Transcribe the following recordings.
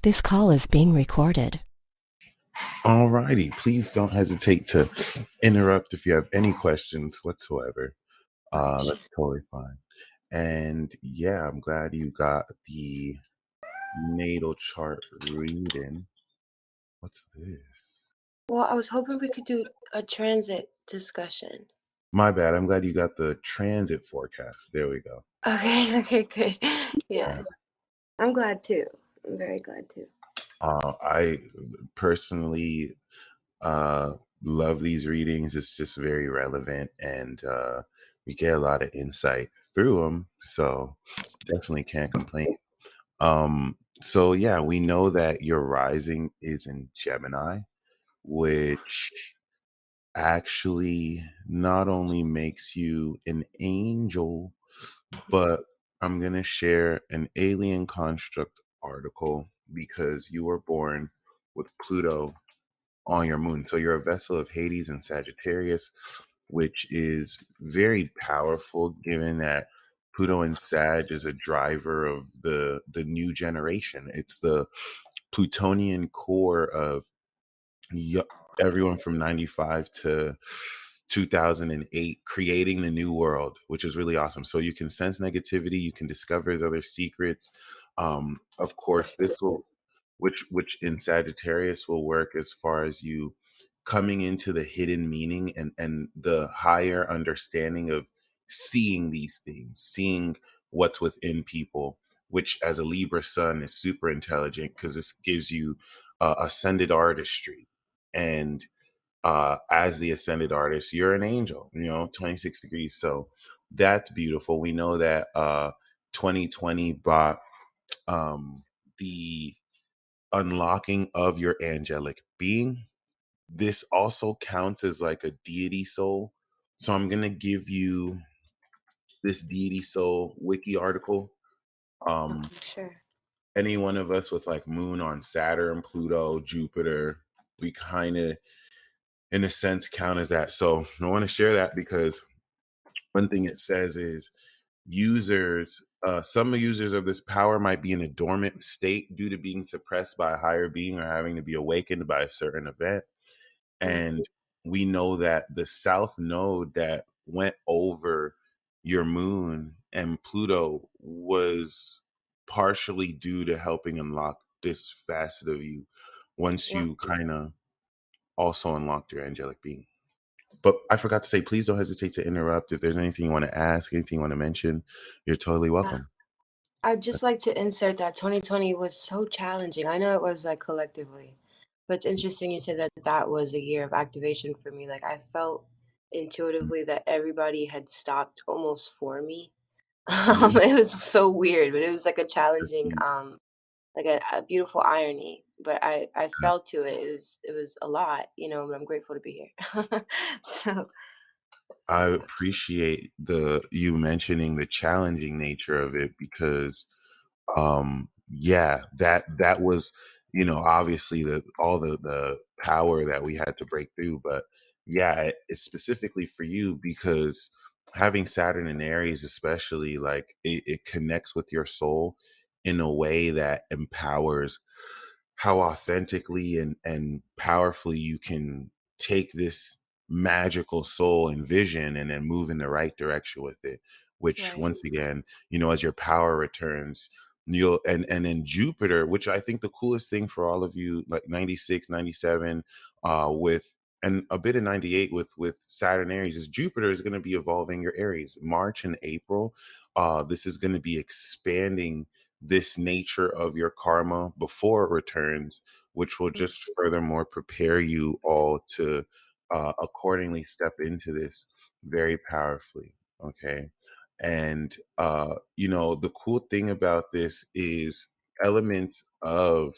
This call is being recorded. Alrighty, please don't hesitate to interrupt if you have any questions whatsoever. That's totally fine. And yeah, I'm glad you got the natal chart reading. What's this? Well, I was hoping we could do a transit discussion. My bad. I'm glad you got the transit forecast. There we go. Okay, good. Yeah. I'm glad too. I'm very glad too. I personally love these readings. It's just very relevant, and we get a lot of insight through them. So definitely can't complain. So yeah, we know that your rising is in Gemini, which actually not only makes you an angel, but I'm gonna share an alien construct article because you were born with Pluto on your moon. So you're a vessel of Hades and Sagittarius, which is very powerful given that Pluto and Sag is a driver of the new generation. It's the Plutonian core of everyone from 95 to 2008 creating the new world, which is really awesome. So you can sense negativity, you can discover his other secrets. Of course, this will which in Sagittarius will work as far as you coming into the hidden meaning and the higher understanding of seeing these things, seeing what's within people, which as a Libra sun is super intelligent because this gives you ascended artistry. And as the ascended artist, you're an angel, 26 degrees. So that's beautiful. We know that 2020 brought the unlocking of your angelic being. This also counts as like a deity soul. So I'm going to give you this deity soul wiki article. Sure. Any one of us with like moon on Saturn, Pluto, Jupiter, we kind of in a sense count as that. So I want to share that because one thing it says is some users of this power might be in a dormant state due to being suppressed by a higher being or having to be awakened by a certain event. And we know that the south node that went over your moon and Pluto was partially due to helping unlock this facet of you once you kind of also unlocked your angelic being. But I forgot to say, please don't hesitate to interrupt. If there's anything you want to ask, anything you want to mention, you're totally welcome. I'd just like to insert that 2020 was so challenging. I know it was like collectively, but it's interesting you said that that was a year of activation for me. Like I felt intuitively that everybody had stopped almost for me. Mhm. It was so weird, but it was like a challenging, like a beautiful irony. But I felt to it. It was a lot, but I'm grateful to be here. So I appreciate you mentioning the challenging nature of it because yeah, that was obviously all the power that we had to break through. But yeah, it's specifically for you because having Saturn in Aries especially, like it connects with your soul in a way that empowers how authentically and powerfully you can take this magical soul and vision and then move in the right direction with it, which right. once again, as your power returns, you'll and then Jupiter, which I think the coolest thing for all of you, like 96, 97, with and a bit of 98 with Saturn Aries, is Jupiter is going to be evolving your Aries. March and April, this is going to be expanding this nature of your karma before it returns, which will just furthermore prepare you all to accordingly step into this very powerfully. Okay. And, the cool thing about this is elements of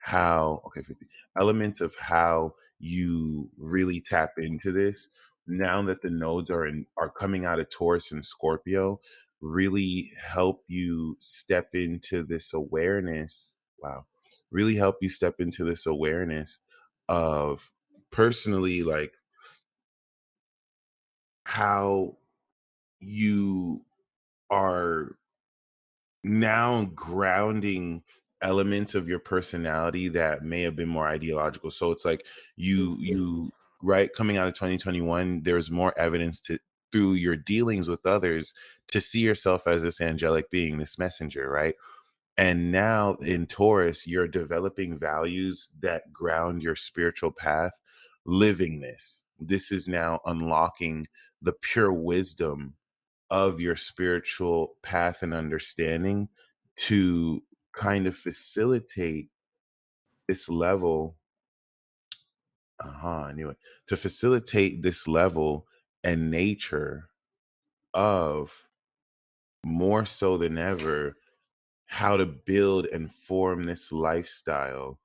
okay, 50, elements of how you really tap into this now that the nodes are coming out of Taurus and Scorpio really help you step into this awareness. Wow. Really help you step into this awareness of personally like how you are now grounding elements of your personality that may have been more ideological. So it's like you right, coming out of 2021, there's more evidence to, through your dealings with others, to see yourself as this angelic being, this messenger, right? And now in Taurus, you're developing values that ground your spiritual path, living this. This is now unlocking the pure wisdom of your spiritual path and understanding to kind of facilitate this level. I knew it. To facilitate this level and nature of, more so than ever, how to build and form this lifestyle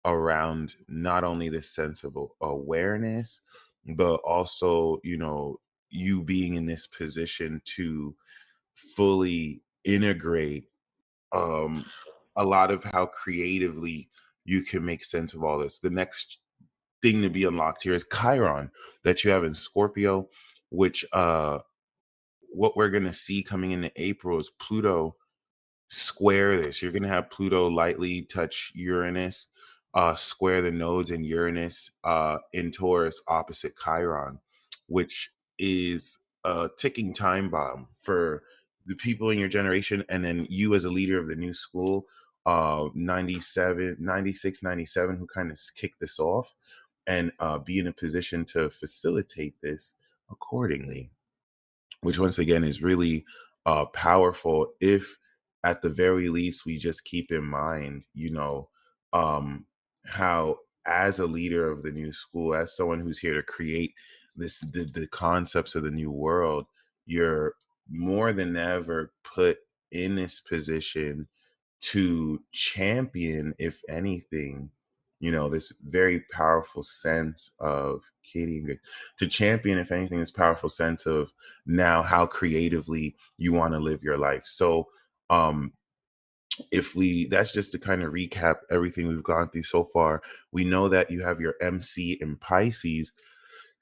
around not only this sense of awareness, but also, you being in this position to fully integrate um a lot of how creatively you can make sense of all this. The next thing to be unlocked here is Chiron, that you have in Scorpio, which what we're going to see coming into April is Pluto square this. You're going to have Pluto lightly touch Uranus, square the nodes in Uranus in Taurus opposite Chiron, which is a ticking time bomb for the people in your generation. And then you as a leader of the new school, 97, 96, 97, who kind of kicked this off, and be in a position to facilitate this accordingly, which once again is really powerful if at the very least we just keep in mind, um, how as a leader of the new school, as someone who's here to create the concepts of the new world, you're more than ever put in this position to champion, if anything, this very powerful sense of Katie and Greg, to champion, if anything, this powerful sense of now how creatively you want to live your life. So, um, if we, that's just to kind of recap everything we've gone through so far. We know that you have your MC in Pisces,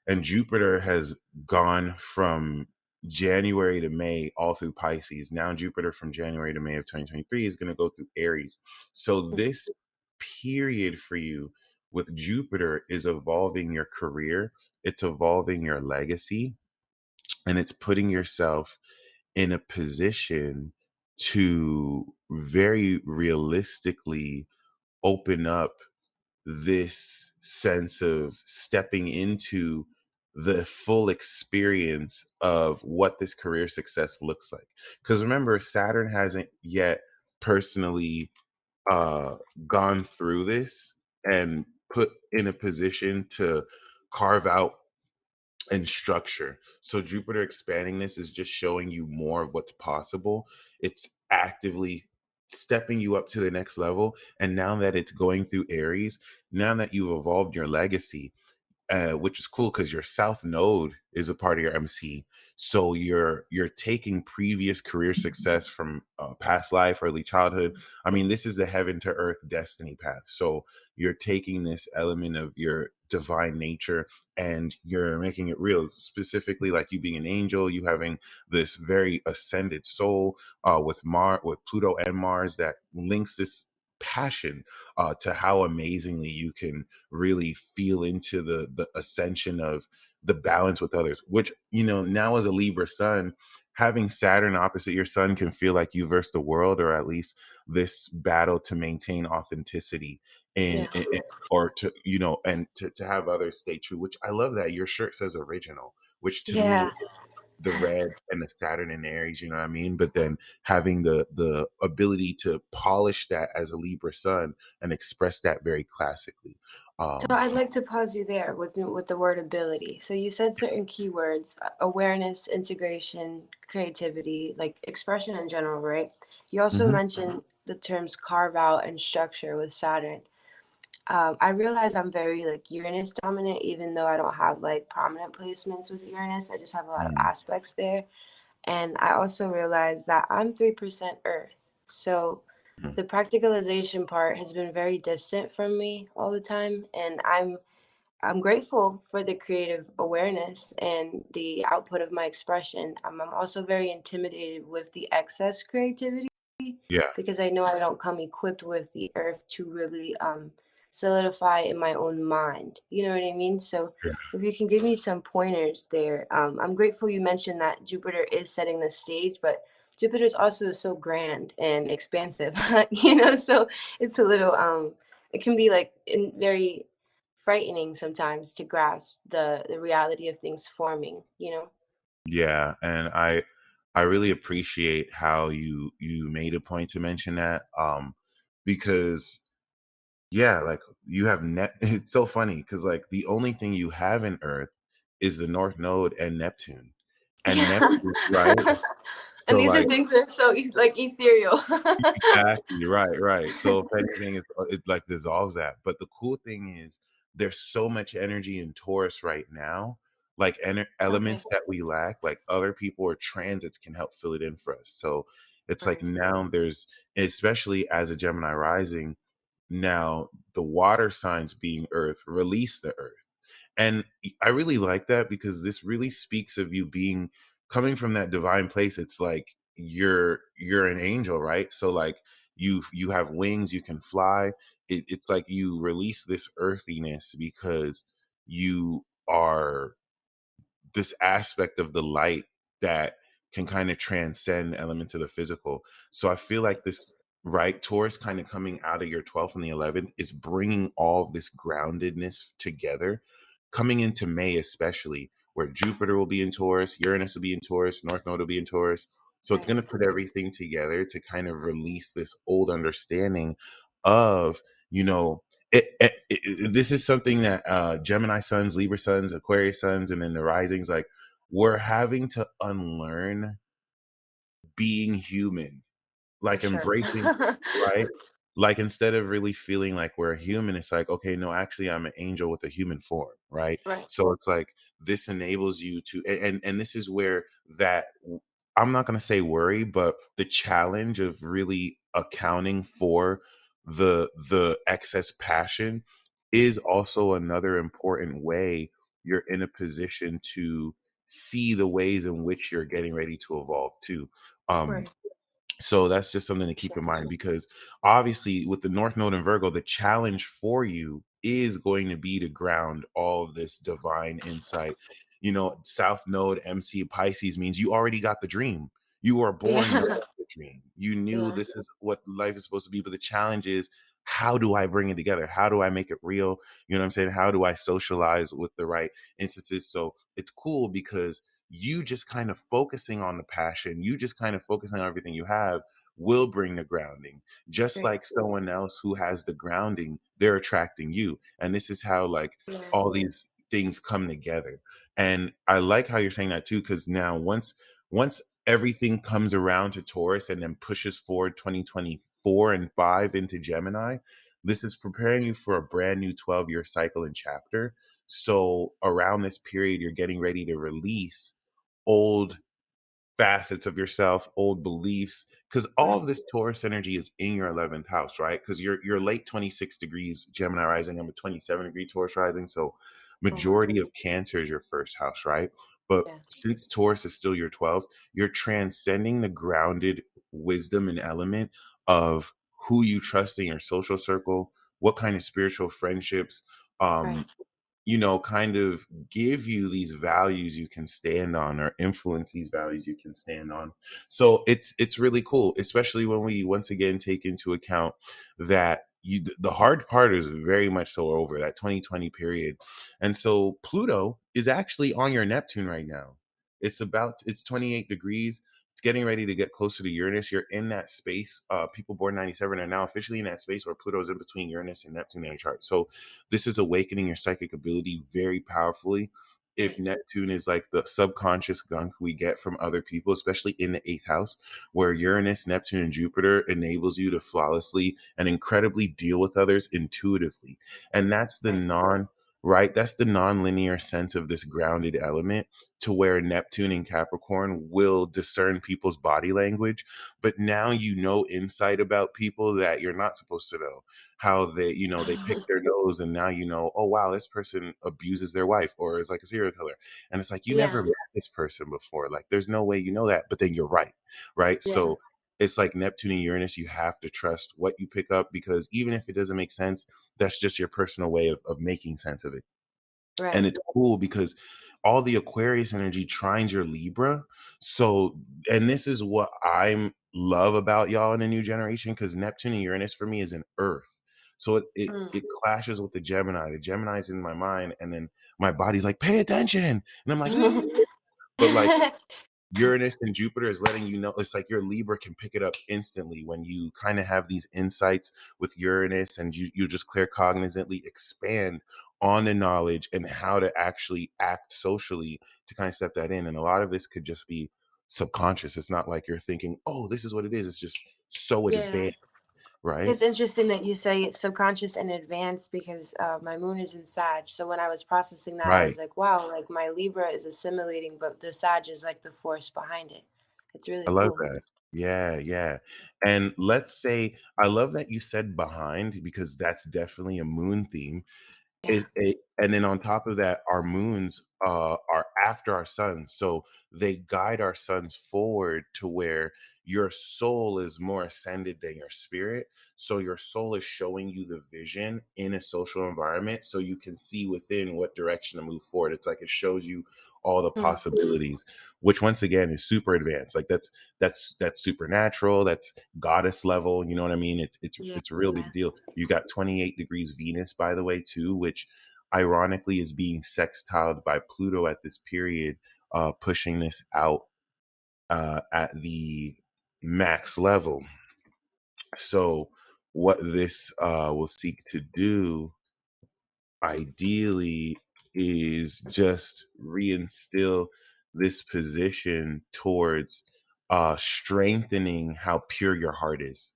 and Jupiter has gone from January to May all through Pisces. Now Jupiter from January to May of 2023 is going to go through Aries. So this period for you with Jupiter is evolving your career, it's evolving your legacy, and it's putting yourself in a position to very realistically open up this sense of stepping into the full experience of what this career success looks like. Because remember, Saturn hasn't yet personally uh gone through this and put in a position to carve out and structure. So Jupiter expanding this is just showing you more of what's possible. It's actively stepping you up to the next level. And now that it's going through Aries, now that you've evolved your legacy, which is cool because your South Node is a part of your MC. So you're taking previous career success from past life, early childhood. I mean, this is the heaven to earth destiny path. So you're taking this element of your divine nature and you're making it real. Specifically, like you being an angel, you having this very ascended soul with Pluto and Mars that links this passion to how amazingly you can really feel into the ascension of the balance with others, which, now as a Libra sun, having Saturn opposite your sun can feel like you versus the world, or at least this battle to maintain authenticity Yeah. or to, and to have others stay true, which I love that your shirt says original, which to me, Yeah. the red and the Saturn and Aries, you know what I mean? But then having the ability to polish that as a Libra sun and express that very classically. So Um, I'd like to pause you there with the word ability. So you said certain keywords: awareness, integration, creativity, like expression in general, right? You also mhm, mentioned the terms carve out and structure with Saturn. I realize I'm very like Uranus dominant, even though I don't have like prominent placements with Uranus. I just have a lot of mhm, aspects there. And I also realize that I'm 3% Earth. So mhm. the practicalization part has been very distant from me all the time. And I'm grateful for the creative awareness and the output of my expression. I'm also very intimidated with the excess creativity. Yeah. because I know I don't come equipped with the earth to really solidify in my own mind. You know what I mean? So Yeah. if you can give me some pointers there, I'm grateful you mentioned that Jupiter is setting the stage, but Jupiter is also so grand and expansive, so it's a little, it can be like very frightening sometimes to grasp the reality of things forming. Yeah, and I really appreciate how you made a point to mention that, because yeah, like you have net. It's so funny because like the only thing you have in Earth is the North Node and Neptune, and Yeah. Neptune, right? And So these are like things that are so like ethereal. exactly, right. So if anything, it like dissolves that. But the cool thing is there's so much energy in Taurus right now, like Okay. elements that we lack, like other people or transits can help fill it in for us. So it's like Right. now there's, especially as a Gemini rising, now the water signs being Earth release the Earth. And I really like that because this really speaks of you being coming from that divine place. It's like you're an angel, right? So like you have wings, you can fly. It's like you release this earthiness because you are this aspect of the light that can kind of transcend elements of the physical. So I feel Right. like this, right, Taurus kind of coming out of your 12th and the 11th is bringing all of this groundedness together, coming into May, especially where Jupiter will be in Taurus, Uranus will be in Taurus, North Node will be in Taurus. So it's Right. going to put everything together to kind of release this old understanding of, you know, this is something that Gemini suns, Libra suns, Aquarius suns, and then the risings, like we're having to unlearn being human, For like sure. embracing, right? Like instead of really feeling like we're a human, it's like, okay, no, actually I'm an angel with a human form, right? Right. So it's like this enables you to, and this is where that, I'm not going to say worry, but the challenge of really accounting for the excess passion is also another important way you're in a position to see the ways in which you're getting ready to evolve too. um Right. so that's just something to keep Sure. in mind because obviously with the North Node and Virgo, the challenge for you is going to be to ground all of this divine insight. You know, South Node MC Pisces means you already got the dream. You were born knowing Yeah. the dream. You knew Yeah. this is what life is supposed to be, but the challenge is how do I bring it together? How do I make it real? You know what I'm saying? How do I socialize with the right instances? So it's cool because you just kind of focusing on the passion, you just kind of focusing on everything you have will bring the grounding. Just Right. like someone else who has the grounding, they're attracting you. And this is how like Yeah. all these things come together. And I like how you're saying that too, because now once everything comes around to Taurus and then pushes forward 2024 and 5 into Gemini, this is preparing you for a brand new 12-year cycle and chapter. So around this period, you're getting ready to release old facets of yourself, old beliefs, because all Right. of this Taurus energy is in your 11th house, right? Because you're late 26 degrees Gemini rising. I'm a 27-degree Taurus rising, so Oh wow. majority of Cancer is your first house, right? But Yeah. since Taurus is still your 12th, you're transcending the grounded wisdom and element of who you trust in your social circle, what kind of spiritual friendships, Right. um, kind of give you these values you can stand on or influence these values you can stand on. So it's really cool, especially when we once again take into account that the hard part is very much so over that 2020 period. And so Pluto is actually on your Neptune right now. It's 28 degrees. It's getting ready to get closer to Uranus. You're in that space. People born 97 are now officially in that space where Pluto is in between Uranus and Neptune in a chart. So this is awakening your psychic ability very powerfully. If Right. Neptune is like the subconscious gunk we get from other people, especially in the eighth house, where Uranus, Neptune, and Jupiter enables you to flawlessly and incredibly deal with others intuitively. And that's the Right. right? That's the non-linear sense of this grounded element to where Neptune and Capricorn will discern people's body language. But now you know insight about people that you're not supposed to know, how they pick their nose, and now oh wow, this person abuses their wife or is like a serial killer. And it's like you never Yeah. met this person before. Like there's no way you know that, but then you're right. Right. Yeah. So it's like Neptune and Uranus, you have to trust what you pick up, because even if it doesn't make sense, that's just your personal way of making sense of it. And Right. it's cool because all the Aquarius energy trines your Libra. So, and this is what I love about y'all in the new generation, because Neptune and Uranus for me is an Earth. So Mm. it clashes with the Gemini. The Gemini's in my mind, and then my body's like, pay attention. And I'm like, but like Uranus and Jupiter is letting you know, it's like your Libra can pick it up instantly when you kind of have these insights with Uranus, and you just clear cognizantly expand on the knowledge and how to actually act socially to kind of step that in. And a lot of this could just be subconscious. It's not like you're thinking, oh, this is what it is. It's just so Yeah. advanced, right? It's interesting that you say it's subconscious and advanced because my moon is in Sag. So when I was processing that, I Right. was like, wow, like my Libra is assimilating, but the Sag is like the force behind it. It's I really love cool. that. Yeah, yeah. And let's say, I love that you said behind, because that's definitely a moon theme. Yeah. And then on top of that, our moons are after our suns, so they guide our suns forward to where your soul is more ascended than your spirit. So your soul is showing you the vision in a social environment, so you can see within what direction to move forward. It's like it shows you all the Mm. possibilities, which once again is super advanced. Like that's supernatural. That's goddess level. You know what I mean? Yeah. It's a real big deal. You got 28 degrees Venus, by the way, too, which ironically is being sextiled by Pluto at this period, pushing this out at the max level. So what this will seek to do ideally is just reinstill this position towards strengthening how pure your heart is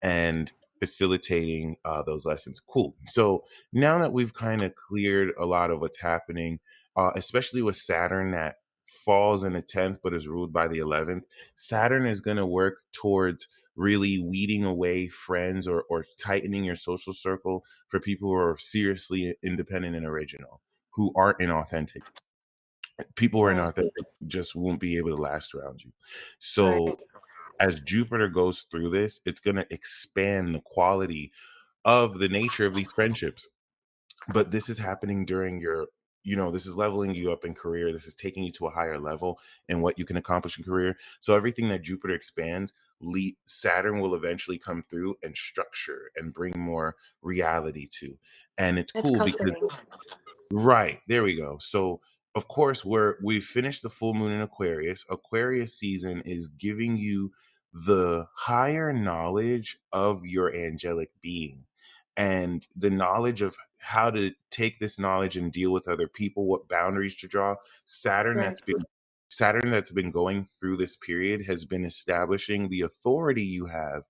and facilitating those lessons. Cool. So now that we've kind of cleared a lot of what's happening, especially with Saturn that falls in the 10th but is ruled by the 11th, Saturn is going to work towards really weeding away friends, or tightening your social circle for people who are seriously independent and original, who aren't inauthentic. People who are Right. inauthentic just won't be able to last around you. So Right. as Jupiter goes through this, it's going to expand the quality of the nature of these friendships. But this is happening during your, this is leveling you up in career. This is taking you to a higher level in what you can accomplish in career. So everything that Jupiter expands, Saturn will eventually come through and structure and bring more reality to. And it's It's cool because comforting. right. There we go. So, of course, we've finished the full moon in Aquarius. Aquarius season is giving you the higher knowledge of your angelic being, and the knowledge of how to take this knowledge and deal with other people, what boundaries to draw. Saturn Right. that's been Saturn that's been going through this period has been establishing the authority you have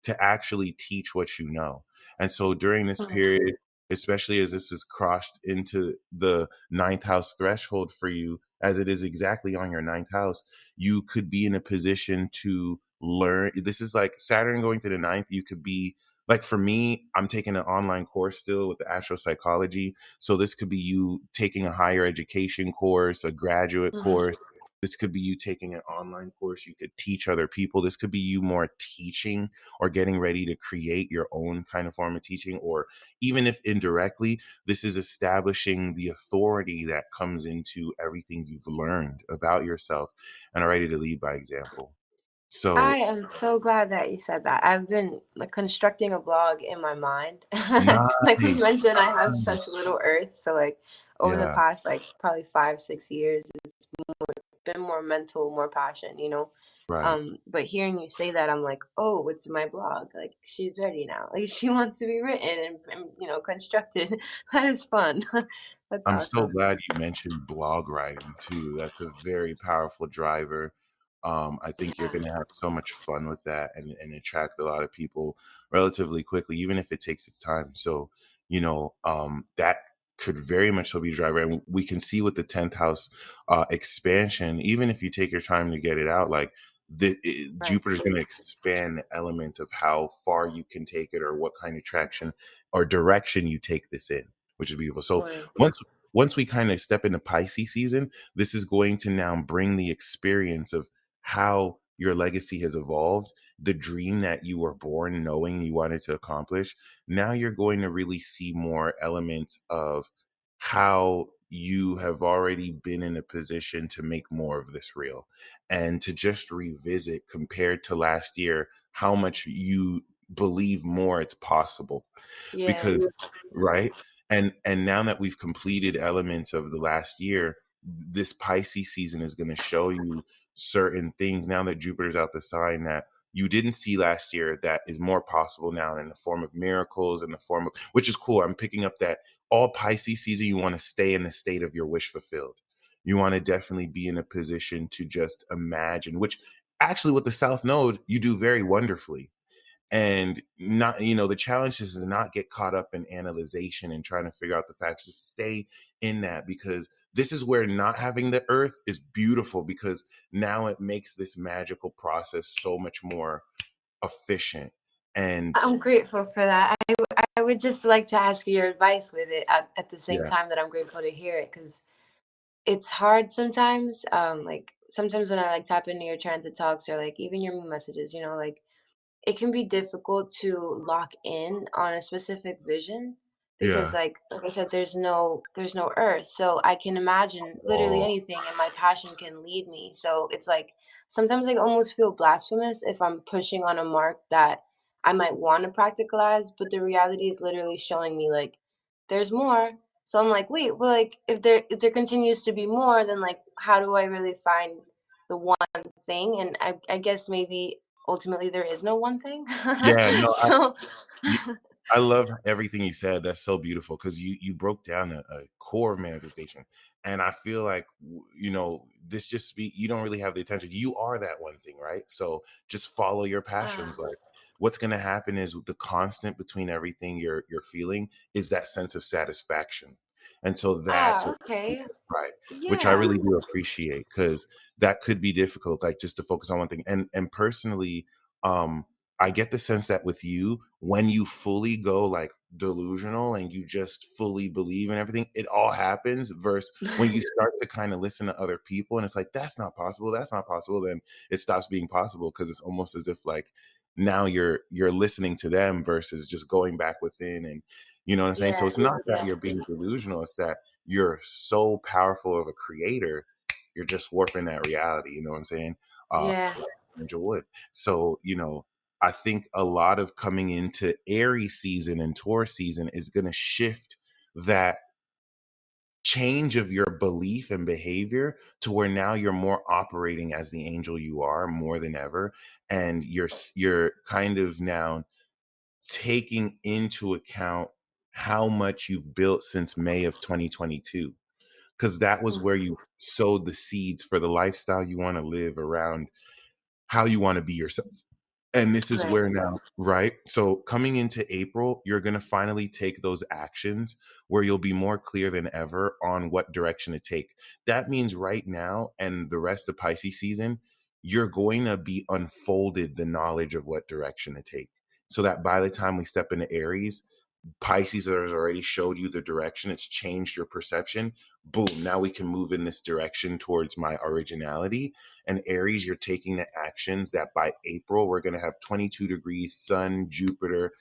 to actually teach what you know. And so during this Mm. period, especially as this is crossed into the ninth house threshold for you, as it is exactly on your ninth house, you could be in a position to learn. This is like Saturn going to the ninth. You could be like, for me, I'm taking an online course still with the astropsychology. So this could be you taking a higher education course, a graduate Mhm. course. This could be you taking an online course. You could teach other people. This could be you more teaching or getting ready to create your own kind of form of teaching, or even if indirectly, this is establishing the authority that comes into everything you've learned about yourself and are ready to lead by example. I So am so glad that you said that. I've been like constructing a blog in my mind. Like we nice. mentioned, I have such little earth. So like over the Yeah, past like probably 5, 6 years, it's been more mental, more passion, right. But hearing you say that, I'm like, oh, it's my blog. Like she's ready now. Like she wants to be written and constructed. That is fun. That's I'm so awesome. glad you mentioned blog writing too. That's a very powerful driver. I think you're Yeah. going to have so much fun with that, and attract a lot of people relatively quickly, even if it takes its time. So, that could very much so be a driver. And we can see with the 10th house expansion, even if you take your time to get it out, like Right. Jupiter's going to expand the element of how far you can take it, or what kind of traction or direction you take this in, which is beautiful. So Word. once we kind of step into Pisces season, this is going to now bring the experience of how your legacy has evolved, the dream that you were born knowing you wanted to accomplish, now you're going to really see more elements of how you have already been in a position to make more of this real, and to just revisit compared to last year how much you believe more it's possible. Yeah. Because right, and now that we've completed elements of the last year, this Pisces season is going to show you certain things now that Jupiter's out the sign that you didn't see last year, that is more possible now in the form of miracles, in the form of, which is cool. I'm picking up that all Pisces season you want to stay in the state of your wish fulfilled. You want to definitely be in a position to just imagine, which actually with the South Node you do very wonderfully. And not, the challenge is to not get caught up in analyzation and trying to figure out the facts. Just stay in that, because this is where not having the earth is beautiful, because now it makes this magical process so much more efficient. And I'm grateful for that. I would just like to ask you your advice with it at the same yes, time that I'm grateful to hear it, because it's hard sometimes. Like sometimes when I like tap into your transit talks or like even your moon messages, like it can be difficult to lock in on a specific vision because yeah, like I said, there's no earth. So I can imagine literally oh anything and my passion can lead me. So it's like sometimes I almost feel blasphemous if I'm pushing on a mark that I might want to practicalize, but the reality is literally showing me like there's more. So I'm like, wait, well, like if there continues to be more, then like how do I really find the one thing? And I guess maybe ultimately there is no one thing. yeah, no, So You, I love everything you said. That's so beautiful, because you broke down a core of manifestation, and I feel like this just speak. You don't really have the attention. You are that one thing, right? So just follow your passions. ah, Like what's going to happen is the constant between everything you're feeling is that sense of satisfaction, and so that's what okay. right, which I Yeah. really do appreciate, because that could be difficult, like just to focus on one thing. And personally, um, I get the sense that with you, when you fully go like delusional and you just fully believe in everything, it all happens. Versus when you start to kind of listen to other people and it's like, that's not possible, then it stops being possible, because it's almost as if like now you're listening to them versus just going back within. And you know what I'm saying? So Yeah. it's not that Yeah. you're being delusional, it's that you're so powerful of a creator, you're just warping that reality. You know what I'm saying? Yeah. Like Angel Wood. So, I think a lot of coming into Aries season and Taurus season is going to shift that change of your belief and behavior to where now you're more operating as the angel you are more than ever. And you're kind of now taking into account how much you've built since May of 2022, because that was where Mhm. you sowed the seeds for the lifestyle you want to live around how you want to be yourself. And this is Right. where now, right? So coming into April, you're going to finally take those actions where you'll be more clear than ever on what direction to take. That means right now and the rest of Pisces season, you're going to be unfolded the knowledge of what direction to take. So that by the time we step into Aries, Pisces has already showed you the direction. It's changed your perception. Boom. Now we can move in this direction towards my originality. And Aries, you're taking the actions that by April, we're going to have 22 degrees, Sun, Jupiter,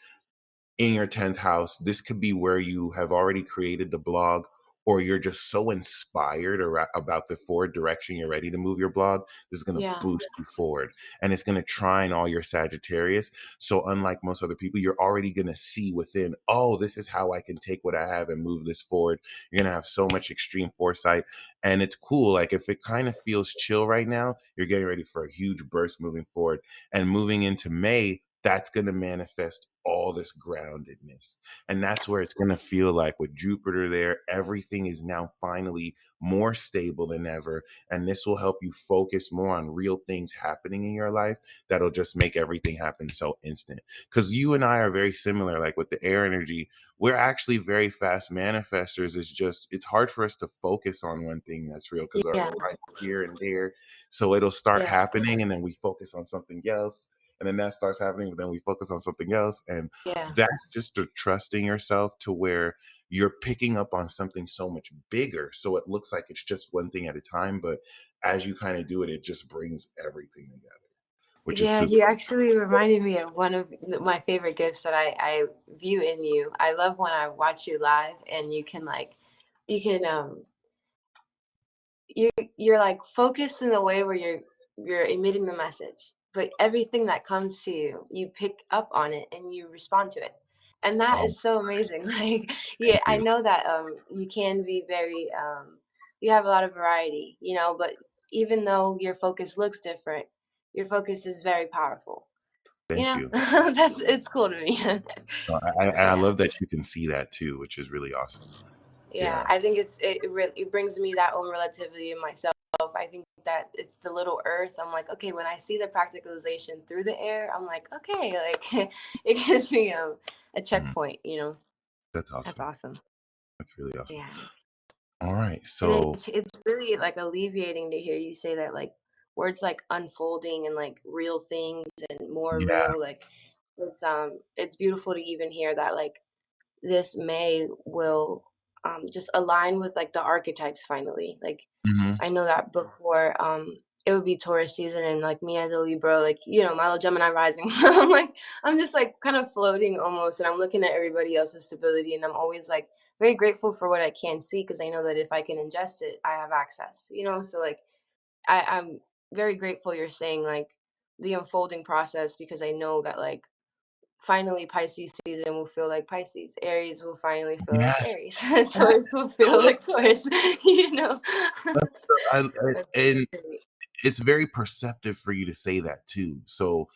in your 10th house. This could be where you have already created the blog, or you're just so inspired about the forward direction you're ready to move your blog. This is going to Yeah. boost you forward, and it's going to trine all your Sagittarius. So unlike most other people, you're already going to see within, oh, this is how I can take what I have and move this forward. You're going to have so much extreme foresight, and it's cool. Like if it kind of feels chill right now, you're getting ready for a huge burst moving forward. And moving into May, that's going to manifest all this groundedness. And that's where it's going to feel like with Jupiter there, everything is now finally more stable than ever. And this will help you focus more on real things happening in your life that'll just make everything happen so instant. Because you and I are very similar, like with the air energy, we're actually very fast manifestors. It's just, it's hard for us to focus on one thing that's real because our Yeah. mind is here and there. So it'll start Yeah. happening and then we focus on something else, and then that starts happening, but then we focus on something else. And Yeah. that's just a trusting yourself to where you're picking up on something so much bigger. So it looks like it's just one thing at a time, but as you kind of do it, it just brings everything together. which is Yeah, super. you actually reminded me of one of my favorite gifts that I view in you. I love when I watch you live and you can you you're like focused in a way where you're emitting the message, but everything that comes to you, you pick up on it and you respond to it. And that Oh, is so amazing. Like, thank yeah, I you. know that you can be very you have a lot of variety, but even though your focus looks different, your focus is very powerful. Thank you. It's cool to me. No, I Yeah. love that you can see that too, which is really awesome. Yeah, Yeah. I think it brings me that own relativity in myself. I think that it's the little earth. I'm like, okay, when I see the practicalization through the air, I'm like, okay, like it gives me a Mhm. checkpoint. That's That's awesome. awesome. That's really awesome. Yeah. All right. And So it's really like alleviating to hear you say that like words like unfolding and like real things and more yeah. real, like it's beautiful to even hear that like this May will just align with like the archetypes finally. Like Hmm. I know that before it would be Taurus season and like me as a Libra, like my little Gemini rising. I'm just like kind of floating almost and I'm looking at everybody else's stability and I'm always like very grateful for what I can see because I know that if I can ingest it, I have access. So like I'm very grateful you're saying like the unfolding process because I know that like finally Pisces season will feel like Pisces. Aries will finally feel like Yes. Aries. And Taurus will feel like Taurus. you know. that's so, That's super and great. it's very perceptive for you to say that too. So,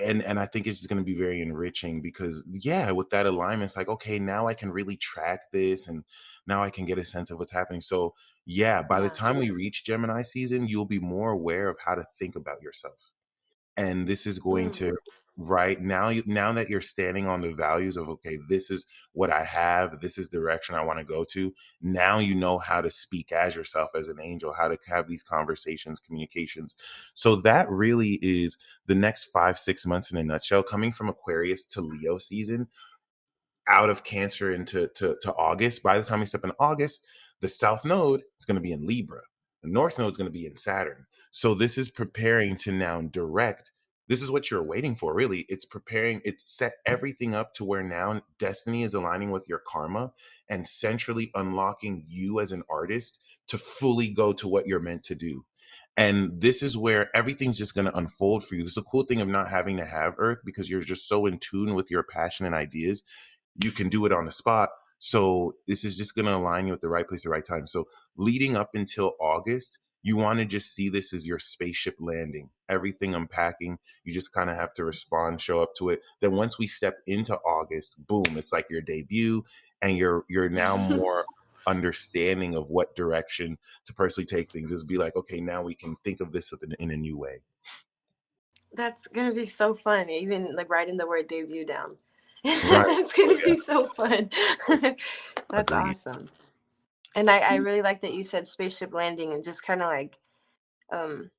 and I think it's just going to be very enriching because yeah, with that alignment, it's like okay, now I can really track this, and now I can get a sense of what's happening. So yeah, by the Yeah. time we reach Gemini season, you'll be more aware of how to think about yourself. And this is going Mm. to right now now that you're standing on the values of okay, this is what I have, this is the direction I want to go to. Now you know how to speak as yourself as an angel, how to have these conversations, communications. So that really is the next 5 6 months in a nutshell, coming from Aquarius to Leo season, out of Cancer into to August. By the time we step in August, the South Node is going to be in Libra. The North Node is going to be in Saturn. So this is preparing to now direct. This is what you're waiting for, really. It's preparing, it's set everything up to where now destiny is aligning with your karma and centrally unlocking you as an artist to fully go to what you're meant to do. And this is where everything's just going to unfold for you. This is a cool thing of not having to have Earth because you're just so in tune with your passion and ideas, you can do it on the spot. So this is just going to align you at the right place, the right time. So leading up until August, you want to just see this as your spaceship landing, everything unpacking. You just kind of have to respond, show up to it. Then once we step into August, boom, it's like your debut, and you're now more understanding of what direction to personally take things. Is be like, okay, now we can think of this in a new way. That's gonna be so fun. Even like writing the word debut down. Right. That's Oh gonna yeah. be so fun. That's Agreed. awesome. And I really like that you said spaceship landing and just kind of like um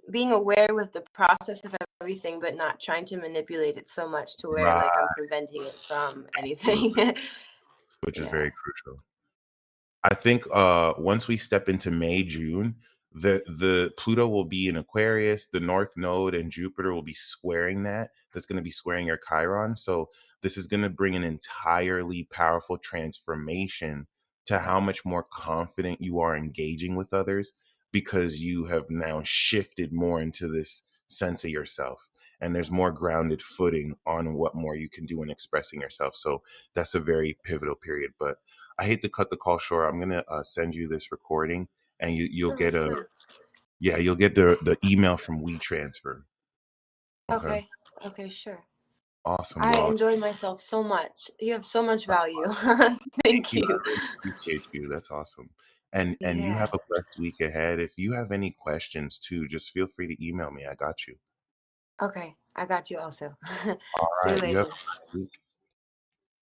being aware with the process of everything, but not trying to manipulate it so much to where Right. like I'm preventing it from anything. Absolutely. Which is Yeah. very crucial. I think once we step into May, June, the Pluto will be in Aquarius, the North Node and Jupiter will be squaring that. That's going to be squaring your Chiron. So this is going to bring an entirely powerful transformation to how much more confident you are engaging with others because you have now shifted more into this sense of yourself. And there's more grounded footing on what more you can do in expressing yourself. So that's a very pivotal period. But I hate to cut the call short. I'm gonna send you this recording, and you'll Okay, get a sure. yeah, you'll get the email from WeTransfer. Okay, Okay. Okay, sure. awesome. I Well, enjoyed myself so much. You have so much value. thank Thank you. I you. really appreciate you. That's awesome. And you Yeah. have a blessed week ahead. If you have any questions too, just feel free to email me. I got you. Okay. I got you also. All See you right. You have later. a blessed week.